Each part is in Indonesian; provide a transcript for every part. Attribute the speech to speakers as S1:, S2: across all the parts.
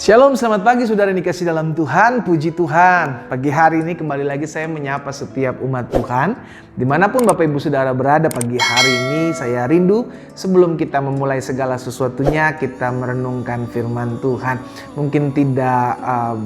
S1: Shalom, selamat pagi saudara yang dikasih dalam Tuhan, puji Tuhan. Pagi hari ini kembali lagi saya menyapa setiap umat Tuhan. Dimanapun Bapak Ibu Saudara berada pagi hari ini, saya rindu sebelum kita memulai segala sesuatunya, kita merenungkan firman Tuhan. Mungkin tidak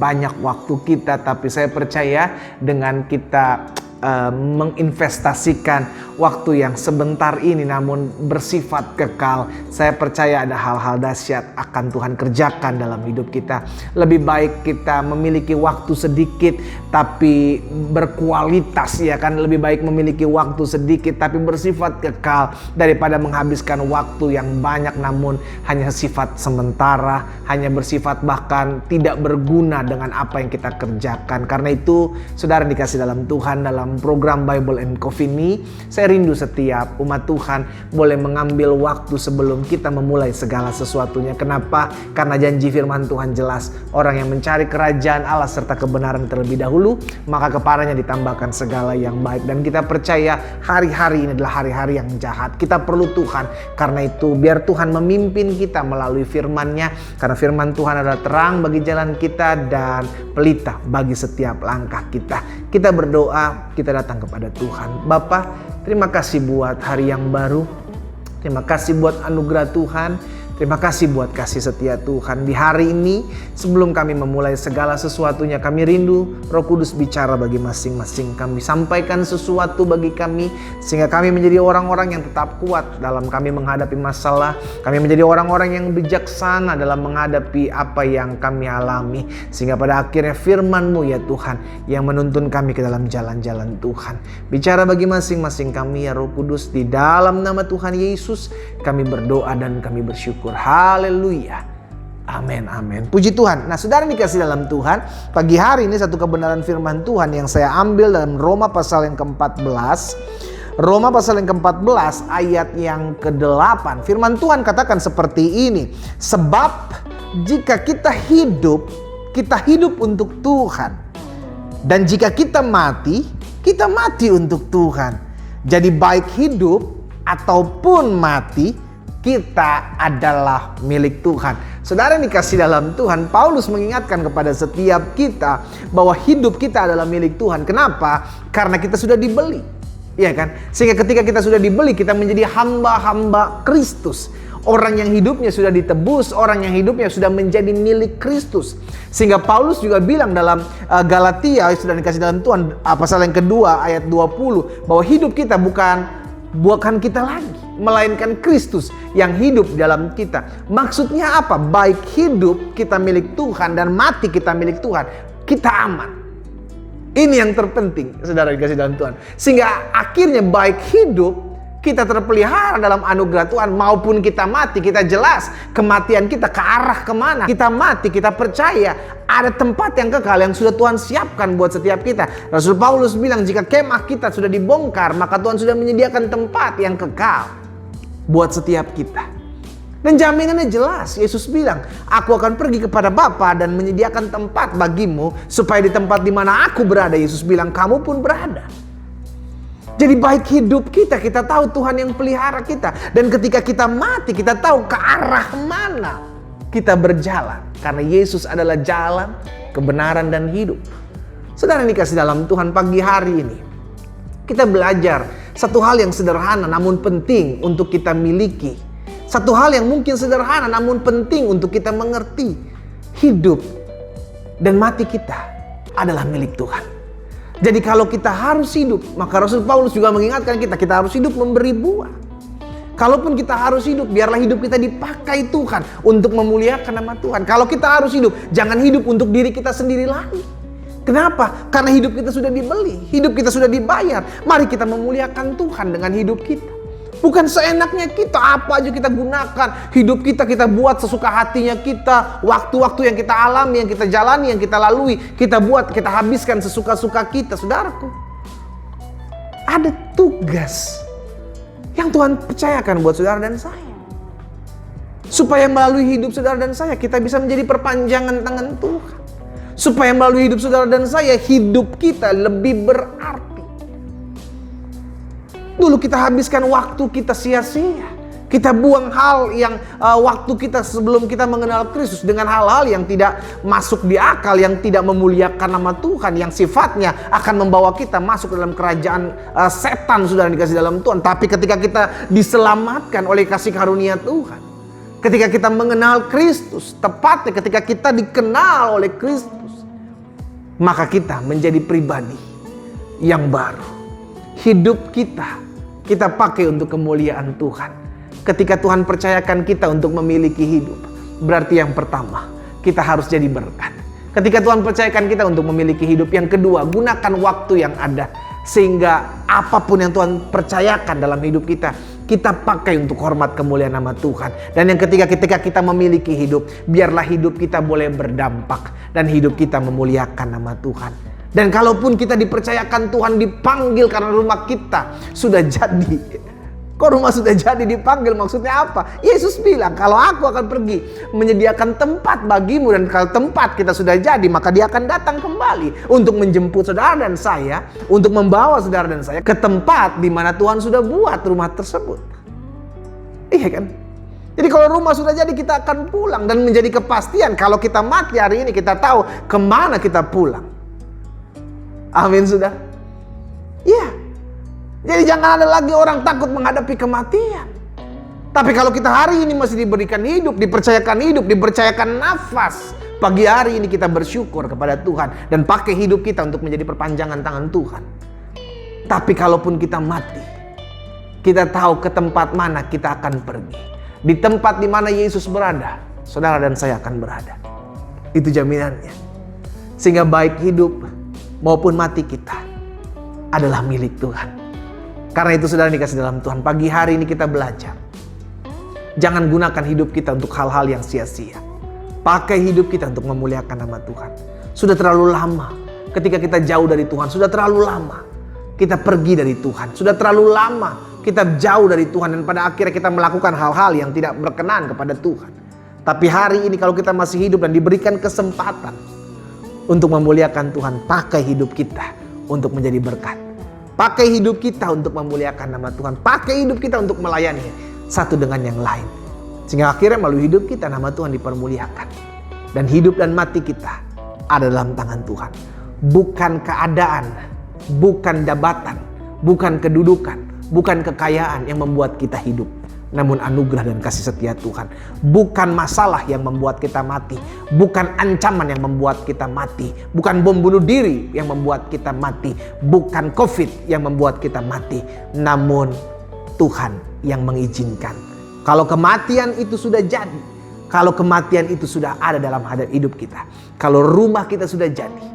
S1: banyak waktu kita, tapi saya percaya dengan kita menginvestasikan waktu yang sebentar ini namun bersifat kekal, saya percaya ada hal-hal dahsyat akan Tuhan kerjakan dalam hidup kita. Lebih baik kita memiliki waktu sedikit tapi berkualitas, ya kan? Lebih baik memiliki waktu sedikit tapi bersifat kekal daripada menghabiskan waktu yang banyak namun hanya sifat sementara, hanya bersifat bahkan tidak berguna dengan apa yang kita kerjakan. Karena itu saudara dikasih dalam Tuhan, dalam program Bible and Coffee ini saya rindu setiap umat Tuhan boleh mengambil waktu sebelum kita memulai segala sesuatunya. Kenapa? Karena janji firman Tuhan jelas, orang yang mencari kerajaan Allah serta kebenaran terlebih dahulu, maka kepadanya ditambahkan segala yang baik. Dan kita percaya hari-hari ini adalah hari-hari yang jahat. Kita perlu Tuhan. Karena itu biar Tuhan memimpin kita melalui firman-Nya, karena firman Tuhan adalah terang bagi jalan kita dan pelita bagi setiap langkah kita. Kita berdoa, kita datang kepada Tuhan. Bapa, terima kasih buat hari yang baru. Terima kasih buat anugerah Tuhan. Terima kasih buat kasih setia Tuhan. Di hari ini sebelum kami memulai segala sesuatunya, kami rindu Roh Kudus bicara bagi masing-masing kami. Sampaikan sesuatu bagi kami sehingga kami menjadi orang-orang yang tetap kuat dalam kami menghadapi masalah. Kami menjadi orang-orang yang bijaksana dalam menghadapi apa yang kami alami. Sehingga pada akhirnya firman-Mu ya Tuhan yang menuntun kami ke dalam jalan-jalan Tuhan. Bicara bagi masing-masing kami ya Roh Kudus. Di dalam nama Tuhan Yesus kami berdoa dan kami bersyukur. Haleluya. Amin, amin. Puji Tuhan. Nah, saudara dikasih dalam Tuhan, pagi hari ini satu kebenaran firman Tuhan yang saya ambil dalam Roma pasal yang ke-14. Roma pasal yang ke-14 ayat yang ke-8. Firman Tuhan katakan seperti ini. Sebab jika kita hidup untuk Tuhan. Dan jika kita mati untuk Tuhan. Jadi baik hidup ataupun mati, kita adalah milik Tuhan. Saudara yang dikasih dalam Tuhan, Paulus mengingatkan kepada setiap kita bahwa hidup kita adalah milik Tuhan. Kenapa? Karena kita sudah dibeli. Iya kan? Sehingga ketika kita sudah dibeli, kita menjadi hamba-hamba Kristus. Orang yang hidupnya sudah ditebus, orang yang hidupnya sudah menjadi milik Kristus. Sehingga Paulus juga bilang dalam Galatia, sudah dikasih dalam Tuhan, pasal yang kedua ayat 20, bahwa hidup kita bukan kita lagi, melainkan Kristus yang hidup dalam kita. Maksudnya apa? Baik hidup kita milik Tuhan dan mati kita milik Tuhan, kita aman. Ini yang terpenting, saudara dikasih dalam Tuhan. Sehingga akhirnya baik hidup kita terpelihara dalam anugerah Tuhan, maupun kita mati, kita jelas kematian kita ke arah kemana. Kita mati, kita percaya ada tempat yang kekal yang sudah Tuhan siapkan buat setiap kita. Rasul Paulus bilang jika kemah kita sudah dibongkar, maka Tuhan sudah menyediakan tempat yang kekal buat setiap kita. Dan jaminannya jelas. Yesus bilang, aku akan pergi kepada Bapa dan menyediakan tempat bagimu, supaya di tempat di mana aku berada, Yesus bilang, kamu pun berada. Jadi baik hidup kita tahu Tuhan yang pelihara kita. Dan ketika kita mati, kita tahu ke arah mana kita berjalan. Karena Yesus adalah jalan, kebenaran, dan hidup. Saudara yang dikasih dalam Tuhan, pagi hari ini kita belajar satu hal yang sederhana namun penting untuk kita miliki. Satu hal yang mungkin sederhana namun penting untuk kita mengerti. Hidup dan mati kita adalah milik Tuhan. Jadi kalau kita harus hidup, maka Rasul Paulus juga mengingatkan kita harus hidup memberi buah. Kalaupun kita harus hidup, biarlah hidup kita dipakai Tuhan untuk memuliakan nama Tuhan. Kalau kita harus hidup, jangan hidup untuk diri kita sendiri lagi. Kenapa? Karena hidup kita sudah dibeli, hidup kita sudah dibayar. Mari kita memuliakan Tuhan dengan hidup kita. Bukan seenaknya kita, apa aja kita gunakan. Hidup kita buat sesuka hatinya kita. Waktu-waktu yang kita alami, yang kita jalani, yang kita lalui, kita buat, kita habiskan sesuka-suka kita. Saudaraku, ada tugas yang Tuhan percayakan buat saudara dan saya. Supaya melalui hidup saudara dan saya, kita bisa menjadi perpanjangan tangan Tuhan. Supaya melalui hidup saudara dan saya, hidup kita lebih berarti. Dulu kita habiskan waktu kita sia-sia. Kita buang hal yang waktu kita sebelum kita mengenal Kristus dengan hal-hal yang tidak masuk di akal, yang tidak memuliakan nama Tuhan, yang sifatnya akan membawa kita masuk dalam kerajaan setan, saudara dikasih dalam Tuhan. Tapi ketika kita diselamatkan oleh kasih karunia Tuhan, ketika kita mengenal Kristus, tepatnya ketika kita dikenal oleh Kristus, maka kita menjadi pribadi yang baru. Hidup kita pakai untuk kemuliaan Tuhan. Ketika Tuhan percayakan kita untuk memiliki hidup, berarti yang pertama, kita harus jadi berkat. Ketika Tuhan percayakan kita untuk memiliki hidup, yang kedua, gunakan waktu yang ada. Sehingga apapun yang Tuhan percayakan dalam hidup kita, kita pakai untuk hormat kemuliaan nama Tuhan. Dan yang ketiga, ketika kita memiliki hidup, biarlah hidup kita boleh berdampak. Dan hidup kita memuliakan nama Tuhan. Dan kalaupun kita dipercayakan Tuhan dipanggil karena rumah kita sudah jadi. Kok rumah sudah jadi dipanggil, maksudnya apa? Yesus bilang, kalau aku akan pergi menyediakan tempat bagimu, dan kalau tempat kita sudah jadi, maka dia akan datang kembali untuk menjemput saudara dan saya, untuk membawa saudara dan saya ke tempat di mana Tuhan sudah buat rumah tersebut. Iya kan? Jadi kalau rumah sudah jadi, kita akan pulang, dan menjadi kepastian kalau kita mati hari ini, kita tahu kemana kita pulang. Amin, saudara. Iya. Jadi jangan ada lagi orang takut menghadapi kematian. Tapi kalau kita hari ini masih diberikan hidup, dipercayakan nafas, pagi hari ini kita bersyukur kepada Tuhan dan pakai hidup kita untuk menjadi perpanjangan tangan Tuhan. Tapi kalaupun kita mati, kita tahu ke tempat mana kita akan pergi. Di tempat di mana Yesus berada, saudara dan saya akan berada. Itu jaminannya. Sehingga baik hidup maupun mati kita adalah milik Tuhan. Karena itu saudara dikasih dalam Tuhan, pagi hari ini kita belajar. Jangan gunakan hidup kita untuk hal-hal yang sia-sia. Pakai hidup kita untuk memuliakan nama Tuhan. Sudah terlalu lama ketika kita jauh dari Tuhan. Sudah terlalu lama kita pergi dari Tuhan. Sudah terlalu lama kita jauh dari Tuhan. Dan pada akhirnya kita melakukan hal-hal yang tidak berkenan kepada Tuhan. Tapi hari ini kalau kita masih hidup dan diberikan kesempatan untuk memuliakan Tuhan, pakai hidup kita untuk menjadi berkat. Pakai hidup kita untuk memuliakan nama Tuhan. Pakai hidup kita untuk melayani satu dengan yang lain. Sehingga akhirnya melalui hidup kita nama Tuhan dipermuliakan. Dan hidup dan mati kita ada dalam tangan Tuhan. Bukan keadaan, bukan jabatan, bukan kedudukan, bukan kekayaan yang membuat kita hidup. Namun anugerah dan kasih setia Tuhan. Bukan masalah yang membuat kita mati. Bukan ancaman yang membuat kita mati. Bukan bom bunuh diri yang membuat kita mati. Bukan COVID yang membuat kita mati. Namun Tuhan yang mengizinkan. Kalau kematian itu sudah jadi, kalau kematian itu sudah ada dalam hidup kita, kalau rumah kita sudah jadi,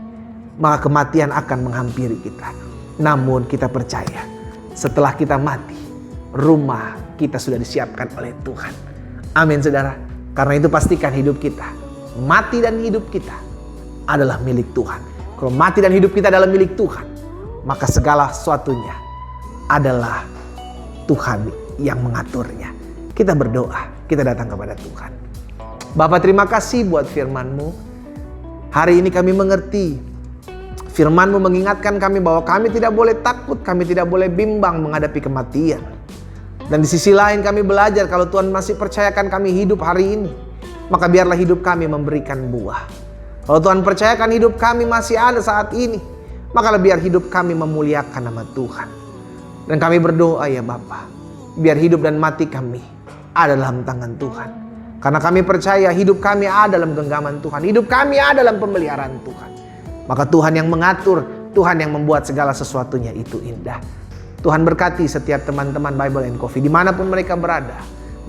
S1: maka kematian akan menghampiri kita. Namun kita percaya, setelah kita mati, rumah kita sudah disiapkan oleh Tuhan. Amin, saudara. Karena itu pastikan hidup kita, mati dan hidup kita adalah milik Tuhan. Kalau mati dan hidup kita adalah milik Tuhan, maka segala sesuatunya adalah Tuhan yang mengaturnya. Kita berdoa, kita datang kepada Tuhan. Bapa, terima kasih buat firman-Mu. Hari ini kami mengerti firman-Mu mengingatkan kami bahwa kami tidak boleh takut, kami tidak boleh bimbang menghadapi kematian. Dan di sisi lain kami belajar kalau Tuhan masih percayakan kami hidup hari ini, maka biarlah hidup kami memberikan buah. Kalau Tuhan percayakan hidup kami masih ada saat ini, maka biar hidup kami memuliakan nama Tuhan. Dan kami berdoa ya Bapa, biar hidup dan mati kami ada dalam tangan Tuhan. Karena kami percaya hidup kami ada dalam genggaman Tuhan, hidup kami ada dalam pemeliharaan Tuhan. Maka Tuhan yang mengatur, Tuhan yang membuat segala sesuatunya itu indah. Tuhan berkati setiap teman-teman Bible and Coffee dimanapun mereka berada.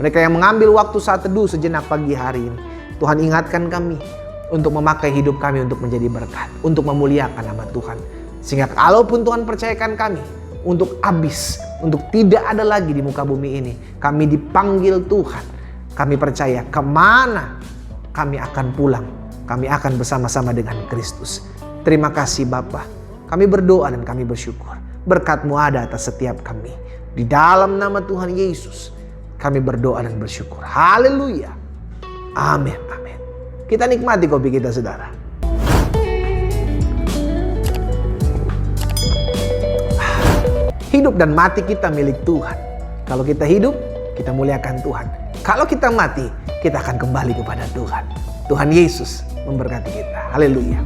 S1: Mereka yang mengambil waktu saat teduh sejenak pagi hari ini. Tuhan ingatkan kami untuk memakai hidup kami untuk menjadi berkat, untuk memuliakan nama Tuhan. Sehingga kalaupun Tuhan percayakan kami untuk habis, untuk tidak ada lagi di muka bumi ini, kami dipanggil Tuhan. Kami percaya kemana kami akan pulang, kami akan bersama-sama dengan Kristus. Terima kasih Bapa. Kami berdoa dan kami bersyukur. Berkat-Mu ada atas setiap kami. Di dalam nama Tuhan Yesus kami berdoa dan bersyukur. Haleluya. Amin. Amin. Kita nikmati kopi kita, saudara. Hidup dan mati kita milik Tuhan. Kalau kita hidup, kita muliakan Tuhan. Kalau kita mati, kita akan kembali kepada Tuhan. Tuhan Yesus memberkati kita. Haleluya.